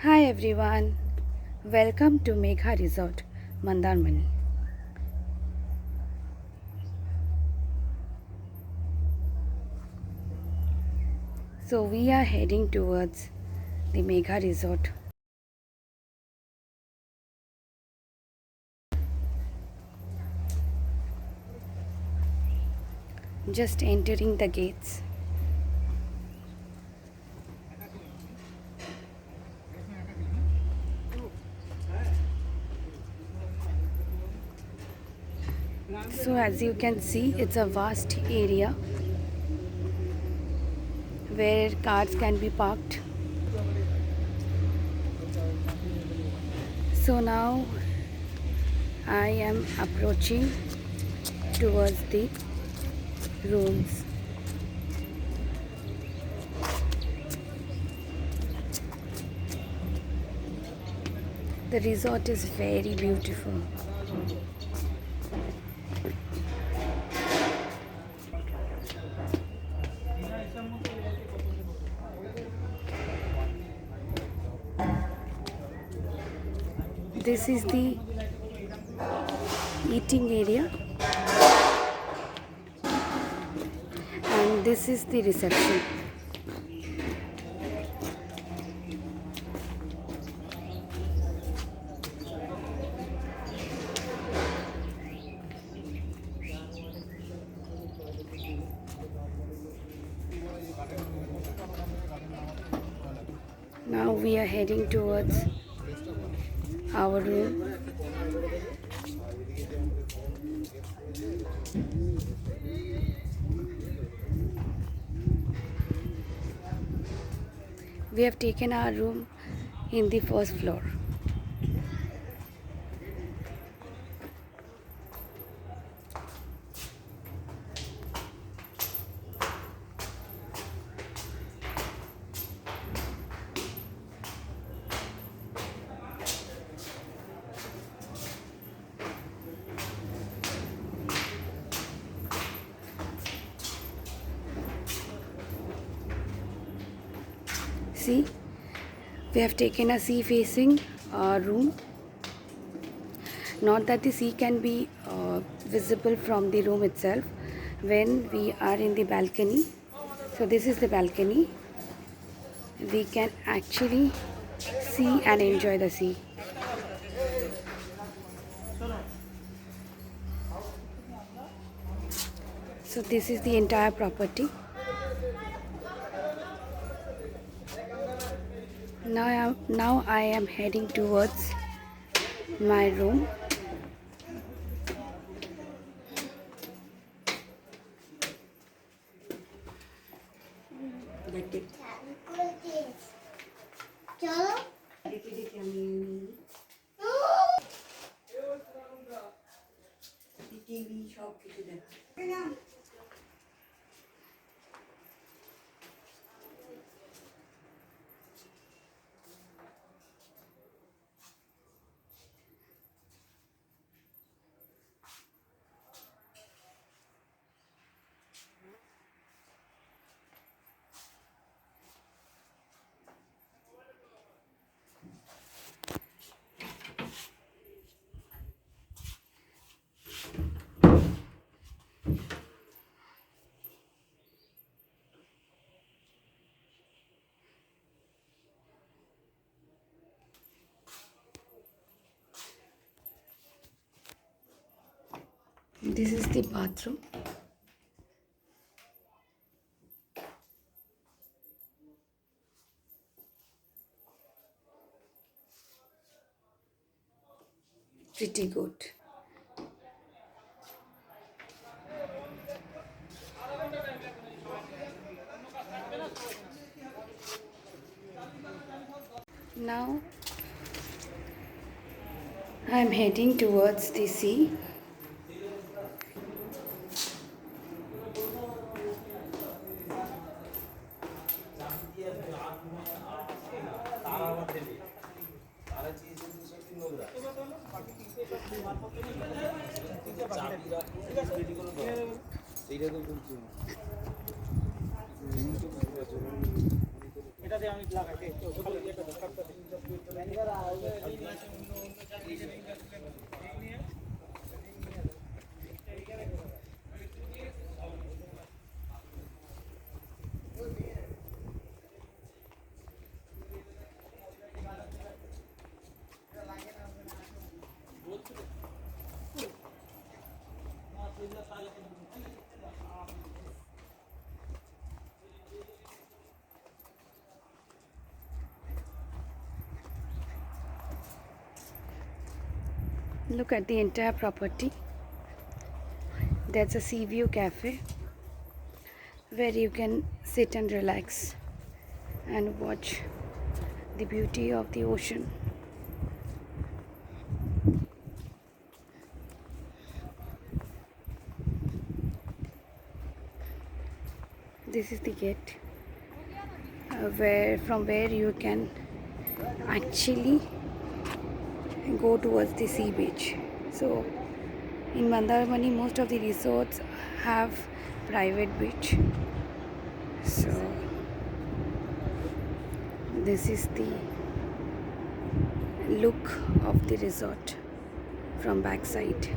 Hi everyone, welcome to Megha Resort, Mandarmani. So we are heading towards the Megha Resort. Just entering the gates. So as you can see, it's a vast area where cars can be parked. So now I am approaching towards the rooms. The resort is very beautiful. This is the eating area and this is the reception. Now we are heading towards our room. We have taken our room in the first floor. See, we have taken a sea facing room. Not that the sea can be visible from the room itself when we are in the balcony. So this is the balcony. We can actually see and enjoy the sea. So this is the entire property. Now I am heading towards my room. This is the bathroom. Pretty good. Now I am heading towards the sea. Look at the entire property. That's a sea view cafe where you can sit and relax and watch the beauty of the ocean. This is the gate where you can actually go towards the sea beach. So in Mandarmani, most of the resorts have private beach. So this is the look of the resort from backside.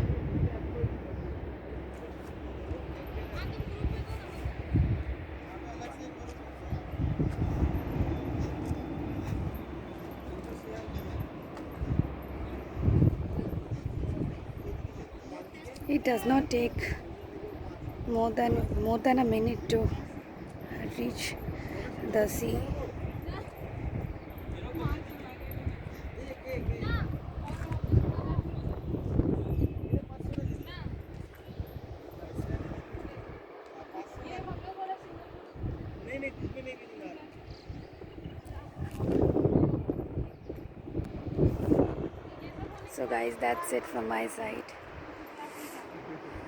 It does not take more than a minute to reach the sea. So guys, that's it from my side.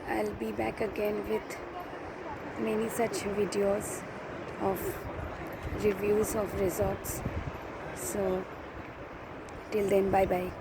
I'll be back again with many such videos of reviews of resorts. So till then, bye bye.